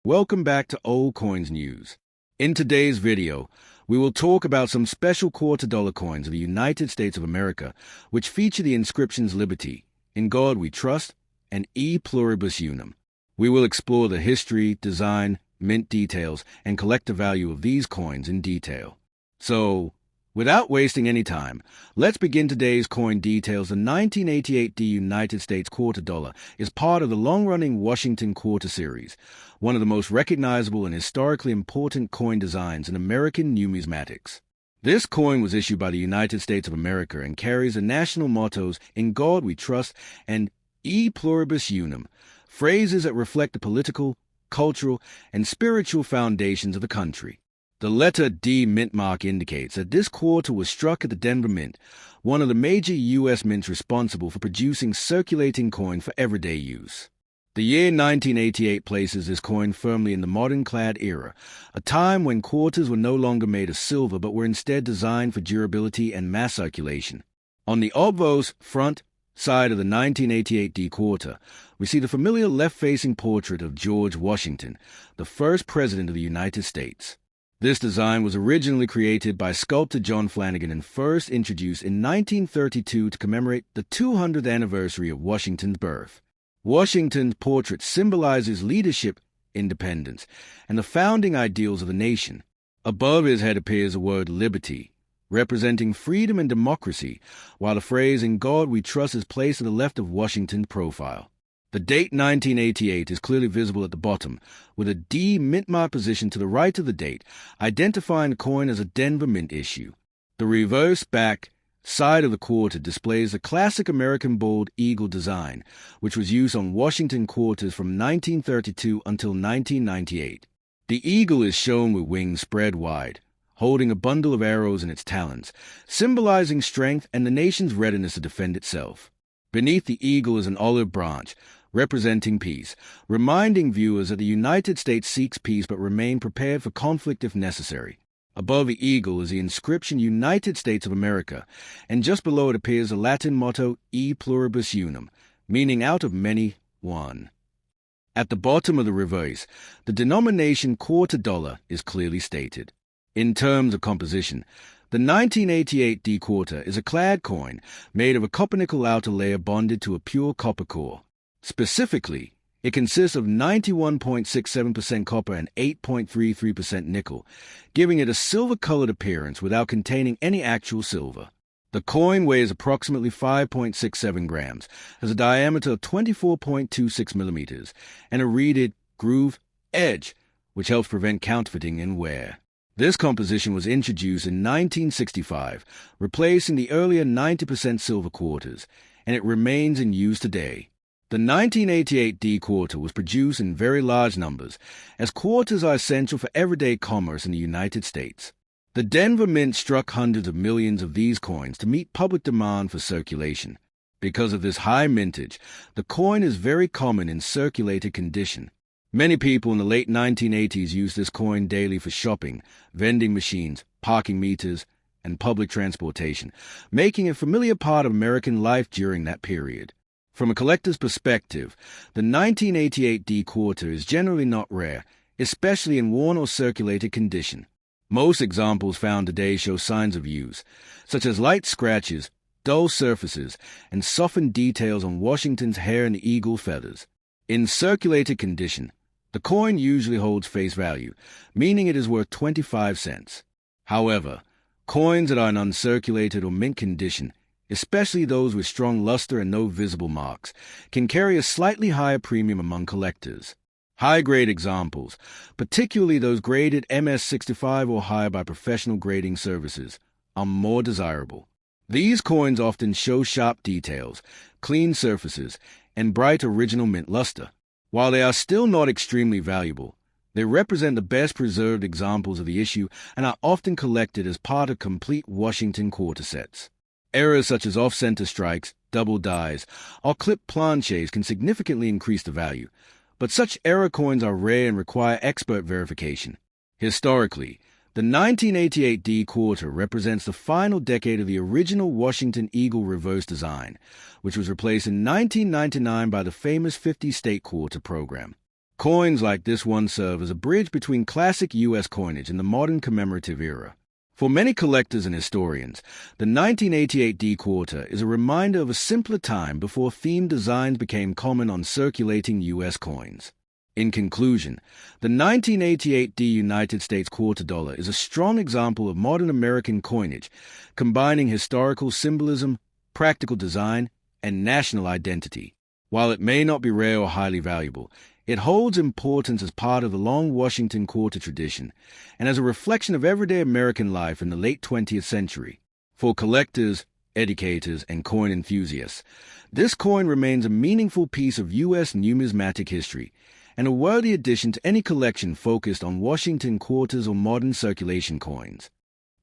Welcome back to Old Coins News. In today's video, we will talk about some special quarter dollar coins of the United States of America, which feature the inscriptions Liberty, In God We Trust, and E Pluribus Unum. We will explore the history, design, mint details, and collector value of these coins in detail. So, without wasting any time, let's begin today's coin details. The 1988 United States quarter dollar is part of the long-running Washington Quarter Series, one of the most recognizable and historically important coin designs in American numismatics. This coin was issued by the United States of America and carries the national mottos In God We Trust and E Pluribus Unum, phrases that reflect the political, cultural, and spiritual foundations of the country. The letter D mint mark indicates that this quarter was struck at the Denver Mint, one of the major U.S. mints responsible for producing circulating coin for everyday use. The year 1988 places this coin firmly in the modern-clad era, a time when quarters were no longer made of silver but were instead designed for durability and mass circulation. On the obverse front side of the 1988 D quarter, we see the familiar left-facing portrait of George Washington, the first president of the United States. This design was originally created by sculptor John Flanagan and first introduced in 1932 to commemorate the 200th anniversary of Washington's birth. Washington's portrait symbolizes leadership, independence, and the founding ideals of the nation. Above his head appears the word liberty, representing freedom and democracy, while the phrase In God We Trust is placed to the left of Washington's profile. The date 1988 is clearly visible at the bottom, with a D mint mark positioned to the right of the date, identifying the coin as a Denver Mint issue. The reverse back side of the quarter displays the classic American bald eagle design, which was used on Washington quarters from 1932 until 1998. The eagle is shown with wings spread wide, holding a bundle of arrows in its talons, symbolizing strength and the nation's readiness to defend itself. Beneath the eagle is an olive branch, representing peace, reminding viewers that the United States seeks peace but remain prepared for conflict if necessary. Above the eagle is the inscription United States of America, and just below it appears the Latin motto E Pluribus Unum, meaning out of many, one. At the bottom of the reverse, the denomination quarter dollar is clearly stated. In terms of composition, the 1988 D quarter is a clad coin made of a copper-nickel outer layer bonded to a pure copper core. Specifically, it consists of 91.67% copper and 8.33% nickel, giving it a silver-colored appearance without containing any actual silver. The coin weighs approximately 5.67 grams, has a diameter of 24.26 millimeters, and a reeded groove edge, which helps prevent counterfeiting in wear. This composition was introduced in 1965, replacing the earlier 90% silver quarters, and it remains in use today. The 1988 D quarter was produced in very large numbers, as quarters are essential for everyday commerce in the United States. The Denver Mint struck hundreds of millions of these coins to meet public demand for circulation. Because of this high mintage, the coin is very common in circulated condition. Many people in the late 1980s used this coin daily for shopping, vending machines, parking meters, and public transportation, making it a familiar part of American life during that period. From a collector's perspective, the 1988 D quarter is generally not rare, especially in worn or circulated condition. Most examples found today show signs of use, such as light scratches, dull surfaces, and softened details on Washington's hair and the eagle feathers. In circulated condition, the coin usually holds face value, meaning it is worth 25 cents. However, coins that are in uncirculated or mint condition, especially those with strong luster and no visible marks, can carry a slightly higher premium among collectors. High-grade examples, particularly those graded MS-65 or higher by professional grading services, are more desirable. These coins often show sharp details, clean surfaces, and bright original mint luster. While they are still not extremely valuable, they represent the best preserved examples of the issue and are often collected as part of complete Washington quarter sets. Errors such as off-center strikes, double dies, or clipped planches can significantly increase the value, but such error coins are rare and require expert verification. Historically, the 1988 D quarter represents the final decade of the original Washington Eagle reverse design, which was replaced in 1999 by the famous 50-state quarter program. Coins like this one serve as a bridge between classic US coinage and the modern commemorative era. For many collectors and historians, the 1988 D quarter is a reminder of a simpler time before themed designs became common on circulating US coins. In conclusion, the 1988 D United States quarter dollar is a strong example of modern American coinage, combining historical symbolism, practical design, and national identity. While it may not be rare or highly valuable, it holds importance as part of the long Washington quarter tradition and as a reflection of everyday American life in the late 20th century. For collectors, educators, and coin enthusiasts, this coin remains a meaningful piece of U.S. numismatic history and a worthy addition to any collection focused on Washington quarters or modern circulation coins.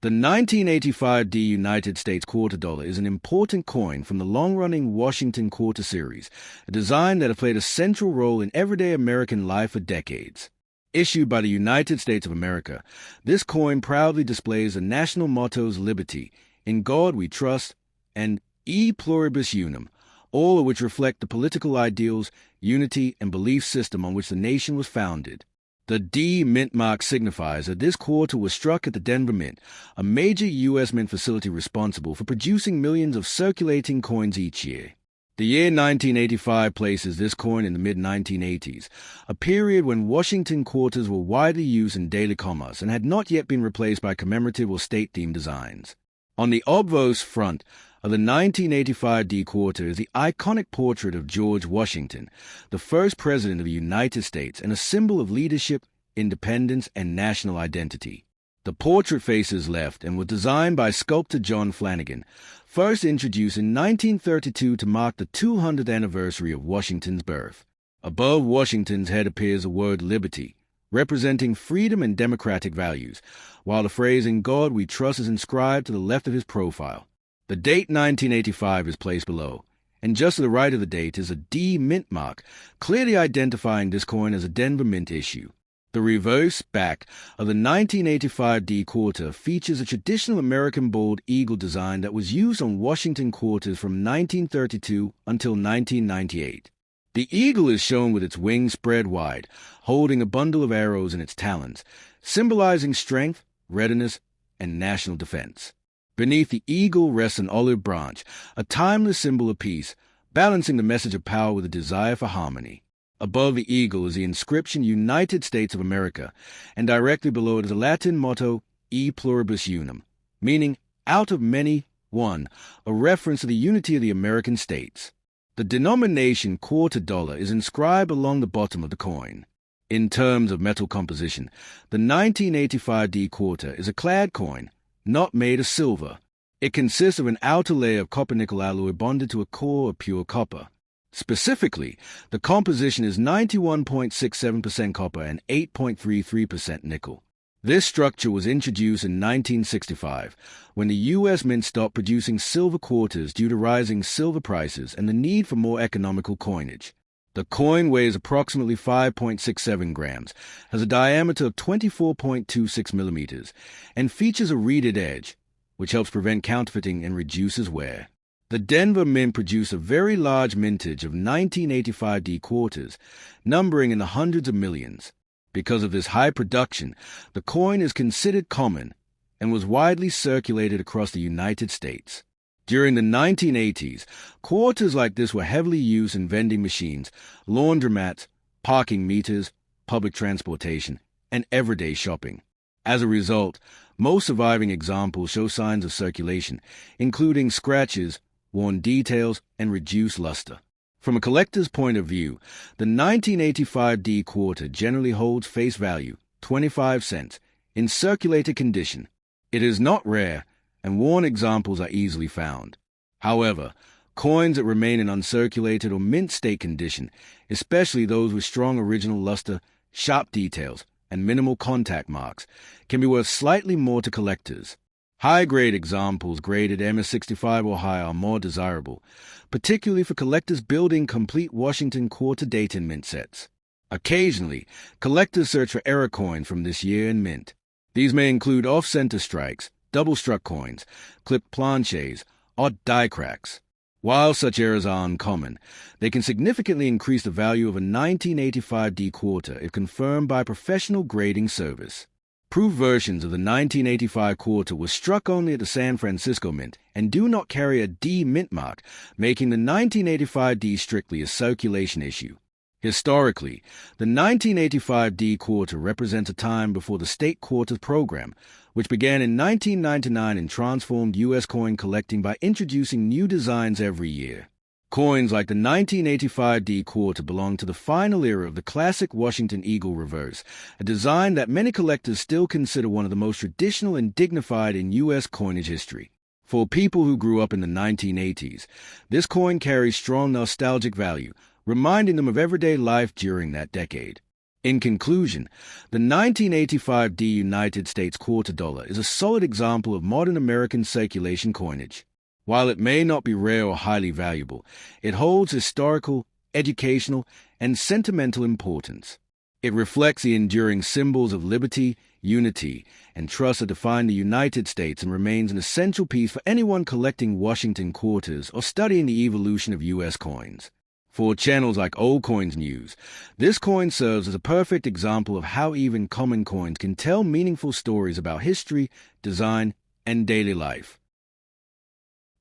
The 1985 D United States quarter dollar is an important coin from the long-running Washington quarter series, a design that has played a central role in everyday American life for decades. Issued by the United States of America, this coin proudly displays the national mottos Liberty, In God We Trust, and E Pluribus Unum, all of which reflect the political ideals, unity, and belief system on which the nation was founded. The D mint mark signifies that this quarter was struck at the Denver Mint, a major U.S. mint facility responsible for producing millions of circulating coins each year. The year 1985 places this coin in the mid-1980s, a period when Washington quarters were widely used in daily commerce and had not yet been replaced by commemorative or state-themed designs. On the obverse front of the 1985 D quarter is the iconic portrait of George Washington, the first president of the United States and a symbol of leadership, independence, and national identity. The portrait faces left and was designed by sculptor John Flanagan, first introduced in 1932 to mark the 200th anniversary of Washington's birth. Above Washington's head appears the word liberty, representing freedom and democratic values, while the phrase "In God We Trust" is inscribed to the left of his profile. The date 1985 is placed below, and just to the right of the date is a D mint mark, clearly identifying this coin as a Denver Mint issue. The reverse back of the 1985 D quarter features a traditional American bald eagle design that was used on Washington quarters from 1932 until 1998. The eagle is shown with its wings spread wide, holding a bundle of arrows in its talons, symbolizing strength, readiness, and national defense. Beneath the eagle rests an olive branch, a timeless symbol of peace, balancing the message of power with a desire for harmony. Above the eagle is the inscription United States of America, and directly below it is the Latin motto E Pluribus Unum, meaning out of many, one, a reference to the unity of the American states. The denomination quarter dollar is inscribed along the bottom of the coin. In terms of metal composition, the 1985 D quarter is a clad coin, not made of silver. It consists of an outer layer of copper-nickel alloy bonded to a core of pure copper. Specifically, the composition is 91.67% copper and 8.33% nickel. This structure was introduced in 1965, when the U.S. Mint stopped producing silver quarters due to rising silver prices and the need for more economical coinage. The coin weighs approximately 5.67 grams, has a diameter of 24.26 millimeters, and features a reeded edge, which helps prevent counterfeiting and reduces wear. The Denver Mint produced a very large mintage of 1985 D quarters, numbering in the hundreds of millions. Because of this high production, the coin is considered common and was widely circulated across the United States. During the 1980s, quarters like this were heavily used in vending machines, laundromats, parking meters, public transportation, and everyday shopping. As a result, most surviving examples show signs of circulation, including scratches, worn details, and reduced luster. From a collector's point of view, the 1985 D quarter generally holds face value, 25 cents, in circulated condition. It is not rare, and worn examples are easily found. However, coins that remain in uncirculated or mint state condition, especially those with strong original luster, sharp details, and minimal contact marks, can be worth slightly more to collectors. High-grade examples graded MS65 or higher are more desirable, particularly for collectors building complete Washington quarter date and mint sets. Occasionally, collectors search for error coins from this year and mint. These may include off-center strikes, double-struck coins, clipped planchets, or die cracks. While such errors are uncommon, they can significantly increase the value of a 1985D quarter if confirmed by a professional grading service. Proof versions of the 1985 quarter were struck only at the San Francisco Mint and do not carry a D mint mark, making the 1985D strictly a circulation issue. Historically, the 1985D quarter represents a time before the state quarters program, which began in 1999 and transformed U.S. coin collecting by introducing new designs every year. Coins like the 1985D quarter belong to the final era of the classic Washington Eagle reverse, a design that many collectors still consider one of the most traditional and dignified in U.S. coinage history. For people who grew up in the 1980s, this coin carries strong nostalgic value, reminding them of everyday life during that decade. In conclusion, the 1985D United States quarter dollar is a solid example of modern American circulation coinage. While it may not be rare or highly valuable, it holds historical, educational, and sentimental importance. It reflects the enduring symbols of liberty, unity, and trust that define the United States and remains an essential piece for anyone collecting Washington quarters or studying the evolution of U.S. coins. For channels like Old Coins News, this coin serves as a perfect example of how even common coins can tell meaningful stories about history, design, and daily life.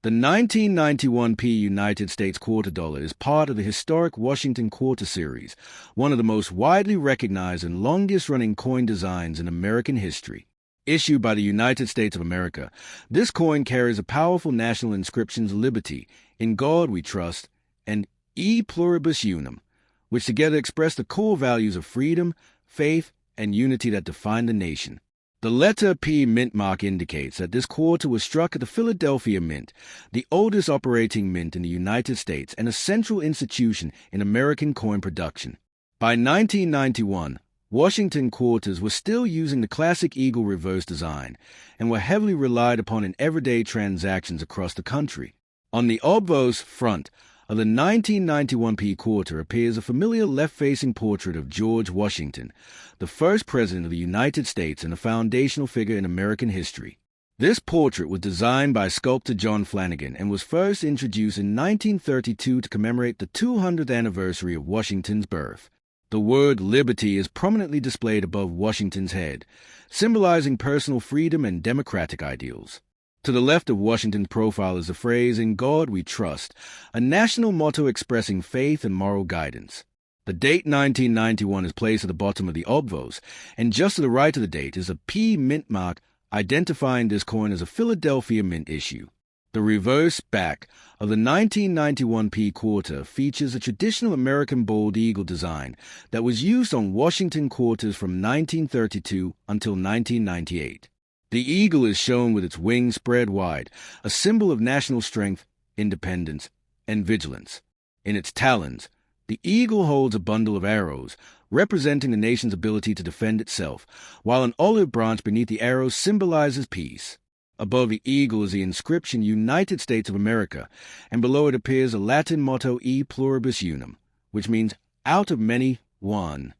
The 1991p United States quarter dollar is part of the historic Washington Quarter Series, one of the most widely recognized and longest-running coin designs in American history. Issued by the United States of America, this coin carries a powerful national inscriptions Liberty, In God We Trust, and E Pluribus Unum, which together express the core values of freedom, faith, and unity that define the nation. The letter P mint mark indicates that this quarter was struck at the Philadelphia Mint, the oldest operating mint in the United States and a central institution in American coin production. By 1991, Washington quarters were still using the classic eagle reverse design and were heavily relied upon in everyday transactions across the country. On the obverse front of the 1991p quarter appears a familiar left-facing portrait of George Washington, the first president of the United States and a foundational figure in American history. This portrait was designed by sculptor John Flanagan and was first introduced in 1932 to commemorate the 200th anniversary of Washington's birth. The word liberty is prominently displayed above Washington's head, symbolizing personal freedom and democratic ideals. To the left of Washington's profile is the phrase, In God We Trust, a national motto expressing faith and moral guidance. The date 1991 is placed at the bottom of the obverse, and just to the right of the date is a P mint mark identifying this coin as a Philadelphia Mint issue. The reverse back of the 1991p quarter features a traditional American bald eagle design that was used on Washington quarters from 1932 until 1998. The eagle is shown with its wings spread wide, a symbol of national strength, independence, and vigilance. In its talons, the eagle holds a bundle of arrows, representing the nation's ability to defend itself, while an olive branch beneath the arrows symbolizes peace. Above the eagle is the inscription United States of America, and below it appears a Latin motto E Pluribus Unum, which means out of many, one.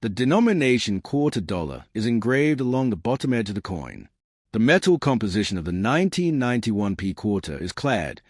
The denomination quarter dollar is engraved along the bottom edge of the coin. The metal composition of the 1991p quarter is clad,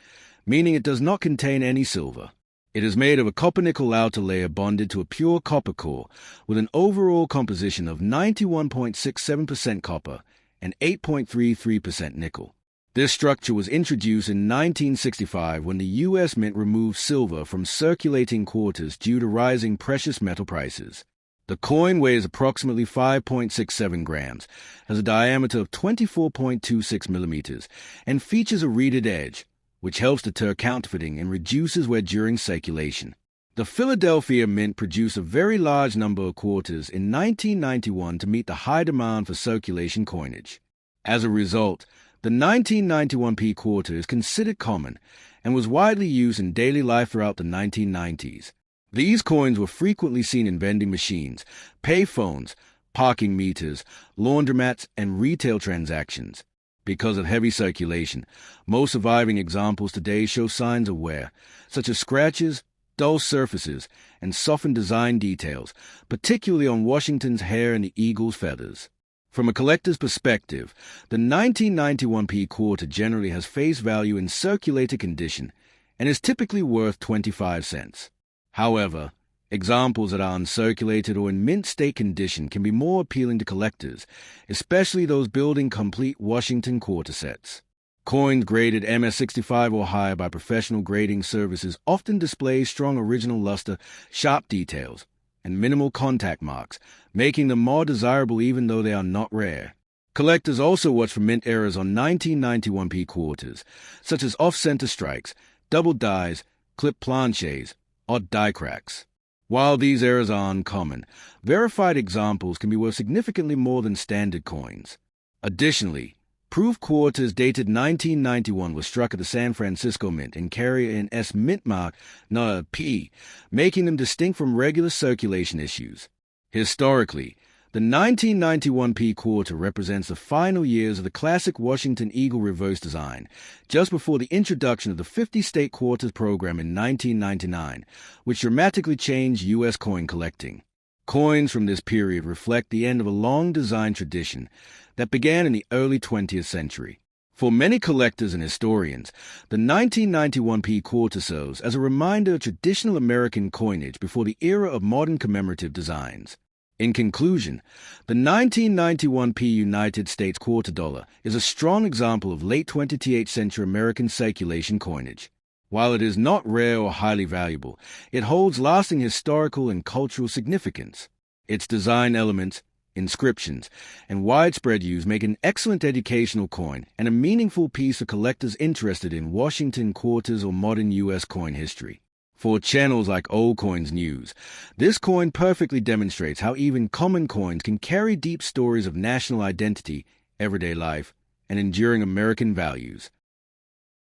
meaning it does not contain any silver. It is made of a copper-nickel outer layer bonded to a pure copper core with an overall composition of 91.67% copper and 8.33% nickel. This structure was introduced in 1965 when the U.S. Mint removed silver from circulating quarters due to rising precious metal prices. The coin weighs approximately 5.67 grams, has a diameter of 24.26 millimeters, and features a reeded edge, which helps deter counterfeiting and reduces wear during circulation. The Philadelphia Mint produced a very large number of quarters in 1991 to meet the high demand for circulation coinage. As a result, the 1991p quarter is considered common and was widely used in daily life throughout the 1990s. These coins were frequently seen in vending machines, pay phones, parking meters, laundromats, and retail transactions. Because of heavy circulation, most surviving examples today show signs of wear, such as scratches, dull surfaces, and softened design details, particularly on Washington's hair and the eagle's feathers. From a collector's perspective, the 1991p quarter generally has face value in circulated condition and is typically worth 25 cents. However, examples that are uncirculated or in mint state condition can be more appealing to collectors, especially those building complete Washington quarter sets. Coins graded MS65 or higher by professional grading services often display strong original luster, sharp details, and minimal contact marks, making them more desirable even though they are not rare. Collectors also watch for mint errors on 1991p quarters, such as off-center strikes, double dies, clip planches, or die cracks. While these errors are uncommon, verified examples can be worth significantly more than standard coins. Additionally, proof quarters dated 1991 were struck at the San Francisco Mint and carry an S mint mark, not a P, making them distinct from regular circulation issues. Historically, the 1991p quarter represents the final years of the classic Washington Eagle reverse design, just before the introduction of the 50-state quarters program in 1999, which dramatically changed U.S. coin collecting. Coins from this period reflect the end of a long design tradition that began in the early 20th century. For many collectors and historians, the 1991p quarter serves as a reminder of traditional American coinage before the era of modern commemorative designs. In conclusion, the 1991p United States quarter dollar is a strong example of late 20th century American circulation coinage. While it is not rare or highly valuable, it holds lasting historical and cultural significance. Its design elements, inscriptions, and widespread use make an excellent educational coin and a meaningful piece for collectors interested in Washington quarters or modern U.S. coin history. For channels like Old Coins News, this coin perfectly demonstrates how even common coins can carry deep stories of national identity, everyday life, and enduring American values.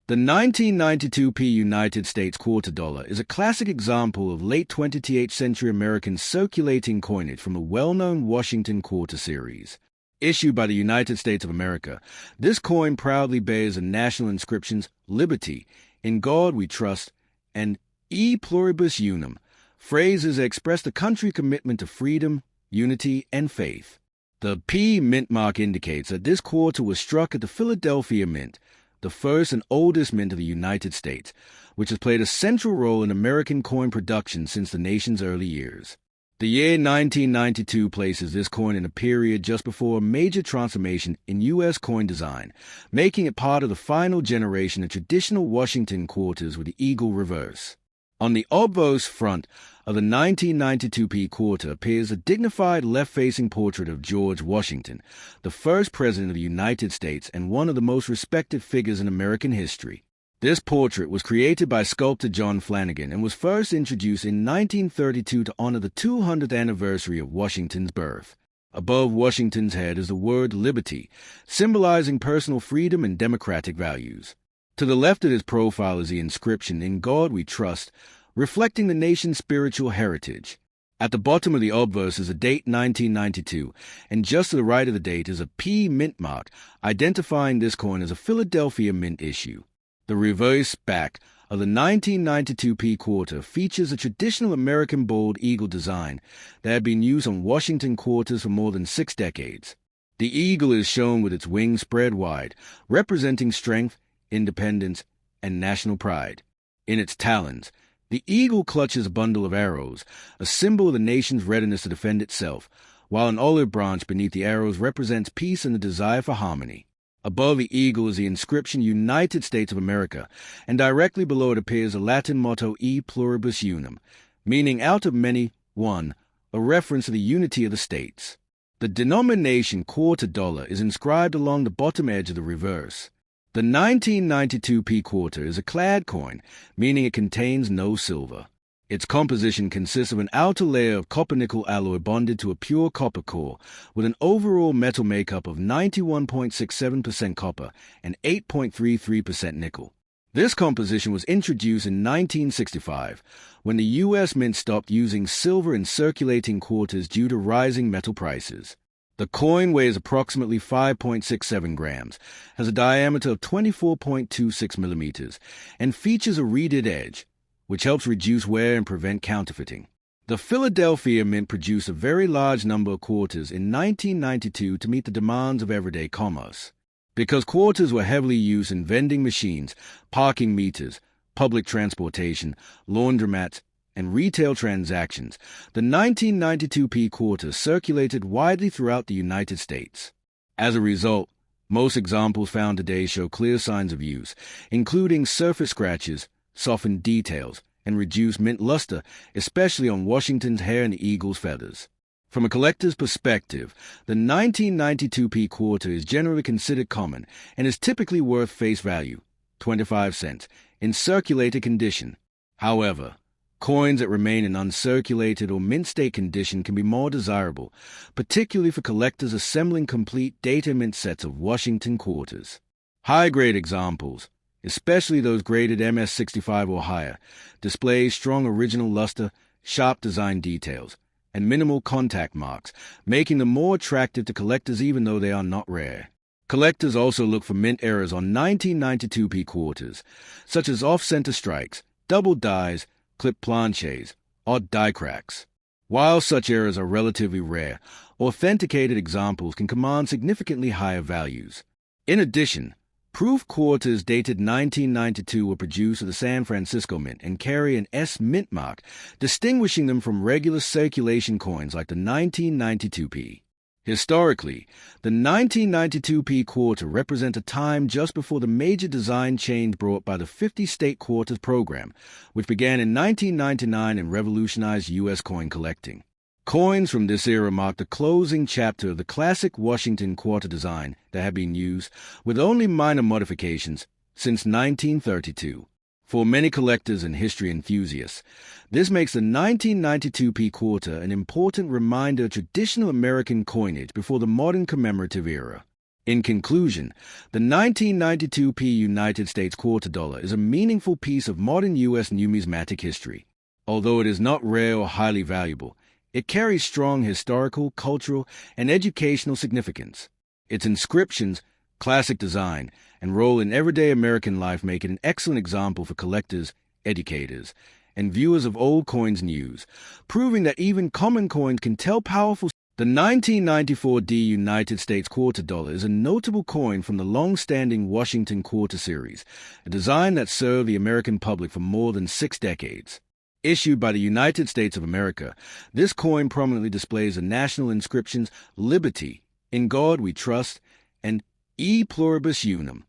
The 1992p United States quarter dollar is a classic example of late 20th century American circulating coinage from the well-known Washington quarter series. Issued by the United States of America, this coin proudly bears the national inscriptions Liberty, In God We Trust, and E Pluribus Unum, phrases that express the country's commitment to freedom, unity, and faith. The P mint mark indicates that this quarter was struck at the Philadelphia Mint, the first and oldest mint of the United States, which has played a central role in American coin production since the nation's early years. The year 1992 places this coin in a period just before a major transformation in U.S. coin design, making it part of the final generation of traditional Washington quarters with the eagle reverse. On the obverse front of the 1992p quarter appears a dignified left-facing portrait of George Washington, the first president of the United States and one of the most respected figures in American history. This portrait was created by sculptor John Flanagan and was first introduced in 1932 to honor the 200th anniversary of Washington's birth. Above Washington's head is the word liberty, symbolizing personal freedom and democratic values. To the left of his profile is the inscription, In God We Trust, reflecting the nation's spiritual heritage. At the bottom of the obverse is a date 1992, and just to the right of the date is a P mint mark, identifying this coin as a Philadelphia Mint issue. The reverse back of the 1992p quarter features a traditional American bald eagle design that had been used on Washington quarters for more than 6 decades. The eagle is shown with its wings spread wide, representing strength, independence, and national pride. In its talons, the eagle clutches a bundle of arrows, a symbol of the nation's readiness to defend itself, while an olive branch beneath the arrows represents peace and the desire for harmony. Above the eagle is the inscription United States of America, and directly below it appears the Latin motto E Pluribus Unum, meaning out of many, one, a reference to the unity of the states. The denomination quarter dollar is inscribed along the bottom edge of the reverse. The 1992p quarter is a clad coin, meaning it contains no silver. Its composition consists of an outer layer of copper-nickel alloy bonded to a pure copper core, with an overall metal makeup of 91.67% copper and 8.33% nickel. This composition was introduced in 1965, when the U.S. Mint stopped using silver in circulating quarters due to rising metal prices. The coin weighs approximately 5.67 grams, has a diameter of 24.26 millimeters, and features a reeded edge, which helps reduce wear and prevent counterfeiting. The Philadelphia Mint produced a very large number of quarters in 1992 to meet the demands of everyday commerce. Because quarters were heavily used in vending machines, parking meters, public transportation, laundromats, and retail transactions, the 1992p quarter circulated widely throughout the United States. As a result, most examples found today show clear signs of use, including surface scratches, softened details, and reduced mint luster, especially on Washington's hair and the eagle's feathers. From a collector's perspective, the 1992p quarter is generally considered common and is typically worth face value, 25 cents, in circulated condition. However, coins that remain in uncirculated or mint state condition can be more desirable, particularly for collectors assembling complete data mint sets of Washington quarters. High-grade examples, especially those graded MS65 or higher, display strong original luster, sharp design details, and minimal contact marks, making them more attractive to collectors even though they are not rare. Collectors also look for mint errors on 1992p quarters, such as off-center strikes, double dies, clip planches, odd die cracks. While such errors are relatively rare, authenticated examples can command significantly higher values. In addition, proof quarters dated 1992 were produced at the San Francisco Mint and carry an S mint mark, distinguishing them from regular circulation coins like the 1992p. Historically, the 1992p quarter represents a time just before the major design change brought by the 50-state quarters program, which began in 1999 and revolutionized US coin collecting. Coins from this era mark the closing chapter of the classic Washington quarter design that had been used, with only minor modifications, since 1932. For many collectors and history enthusiasts, this makes the 1992p quarter an important reminder of traditional American coinage before the modern commemorative era. In conclusion, the 1992p United States quarter dollar is a meaningful piece of modern U.S. numismatic history. Although it is not rare or highly valuable, it carries strong historical, cultural, and educational significance. Its inscriptions, classic design, and role in everyday American life make it an excellent example for collectors, educators, and viewers of old coins news, proving that even common coins can tell powerful. The 1994D United States quarter dollar is a notable coin from the long-standing Washington quarter series, a design that served the American public for more than 6 decades. Issued by the United States of America, this coin prominently displays the national inscriptions Liberty, In God We Trust, and E Pluribus Unum,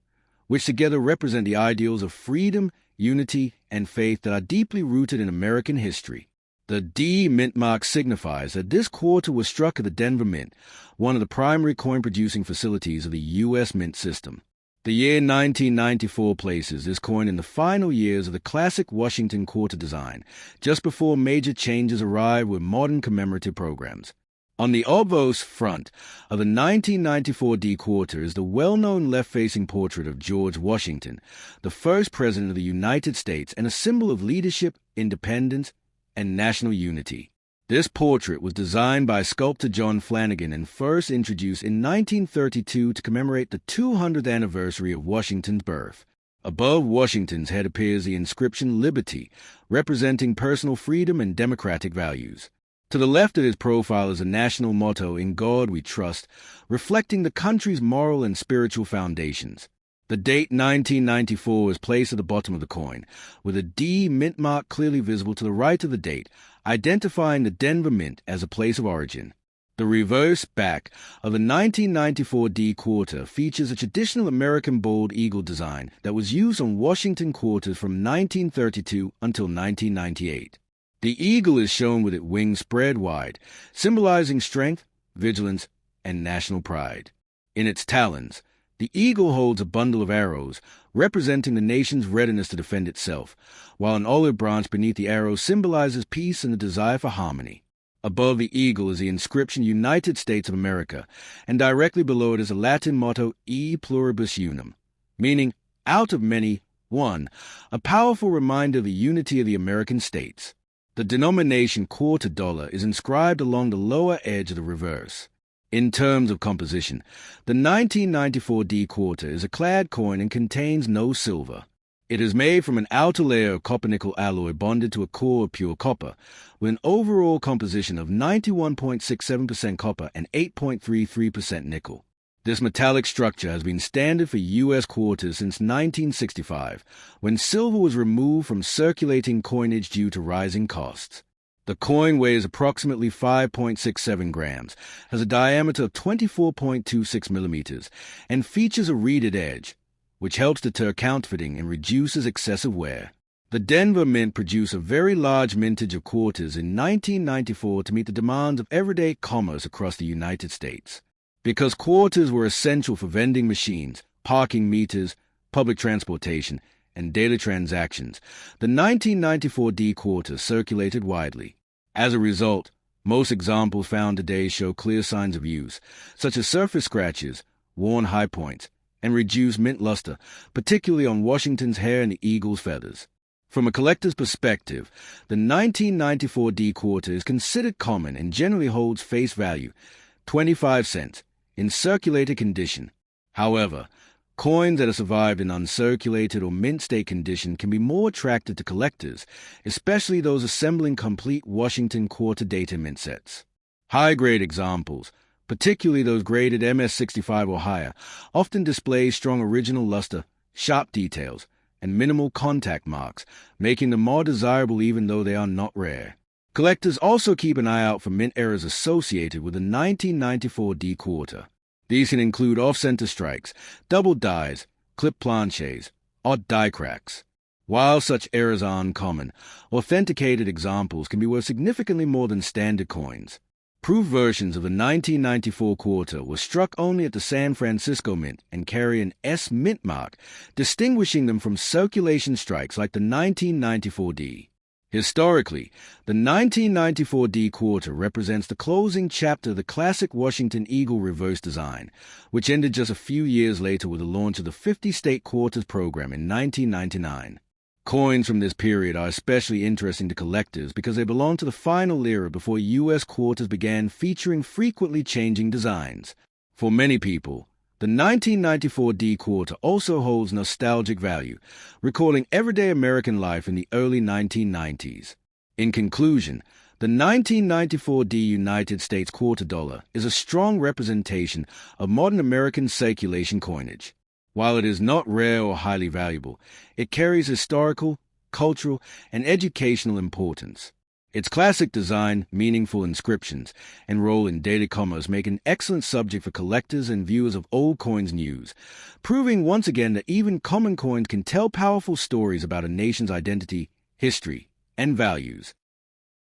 which together represent the ideals of freedom, unity, and faith that are deeply rooted in American history. The D mint mark signifies that this quarter was struck at the Denver Mint, one of the primary coin-producing facilities of the U.S. Mint system. The year 1994 places this coin in the final years of the classic Washington quarter design, just before major changes arrived with modern commemorative programs. On the obverse front of the 1994D quarter is the well-known left-facing portrait of George Washington, the first president of the United States and a symbol of leadership, independence, and national unity. This portrait was designed by sculptor John Flanagan and first introduced in 1932 to commemorate the 200th anniversary of Washington's birth. Above Washington's head appears the inscription Liberty, representing personal freedom and democratic values. To the left of his profile is a national motto, In God We Trust, reflecting the country's moral and spiritual foundations. The date 1994 is placed at the bottom of the coin, with a D mint mark clearly visible to the right of the date, identifying the Denver Mint as a place of origin. The reverse back of the 1994D quarter features a traditional American bald eagle design that was used on Washington quarters from 1932 until 1998. The eagle is shown with its wings spread wide, symbolizing strength, vigilance, and national pride. In its talons, the eagle holds a bundle of arrows, representing the nation's readiness to defend itself, while an olive branch beneath the arrow symbolizes peace and the desire for harmony. Above the eagle is the inscription United States of America, and directly below it is a Latin motto E Pluribus Unum, meaning out of many, one, a powerful reminder of the unity of the American states. The denomination quarter dollar is inscribed along the lower edge of the reverse. In terms of composition, the 1994D quarter is a clad coin and contains no silver. It is made from an outer layer of copper-nickel alloy bonded to a core of pure copper, with an overall composition of 91.67% copper and 8.33% nickel. This metallic structure has been standard for US quarters since 1965, when silver was removed from circulating coinage due to rising costs. The coin weighs approximately 5.67 grams, has a diameter of 24.26 millimeters, and features a reeded edge, which helps deter counterfeiting and reduces excessive wear. The Denver Mint produced a very large mintage of quarters in 1994 to meet the demands of everyday commerce across the United States. Because quarters were essential for vending machines, parking meters, public transportation, and daily transactions, the 1994 D quarter circulated widely. As a result, most examples found today show clear signs of use, such as surface scratches, worn high points, and reduced mint luster, particularly on Washington's hair and the eagle's feathers. From a collector's perspective, the 1994 D quarter is considered common and generally holds face value, 25 cents, in circulated condition. However, coins that have survived in uncirculated or mint state condition can be more attractive to collectors, especially those assembling complete Washington quarter data mint sets. High-grade examples, particularly those graded MS65 or higher, often display strong original luster, sharp details, and minimal contact marks, making them more desirable even though they are not rare. Collectors also keep an eye out for mint errors associated with the 1994 D quarter. These can include off-center strikes, double dies, clip planches, odd die cracks. While such errors are uncommon, authenticated examples can be worth significantly more than standard coins. Proof versions of the 1994 quarter were struck only at the San Francisco Mint and carry an S mint mark, distinguishing them from circulation strikes like the 1994 D. Historically, the 1994 D quarter represents the closing chapter of the classic Washington Eagle reverse design, which ended just a few years later with the launch of the 50-state quarters program in 1999. Coins from this period are especially interesting to collectors because they belong to the final era before U.S. quarters began featuring frequently changing designs. For many people, the 1994 D quarter also holds nostalgic value, recalling everyday American life in the early 1990s. In conclusion, the 1994 D United States quarter dollar is a strong representation of modern American circulation coinage. While it is not rare or highly valuable, it carries historical, cultural, and educational importance. Its classic design, meaningful inscriptions, and role in daily commerce make an excellent subject for collectors and viewers of old coins news, proving once again that even common coins can tell powerful stories about a nation's identity, history, and values.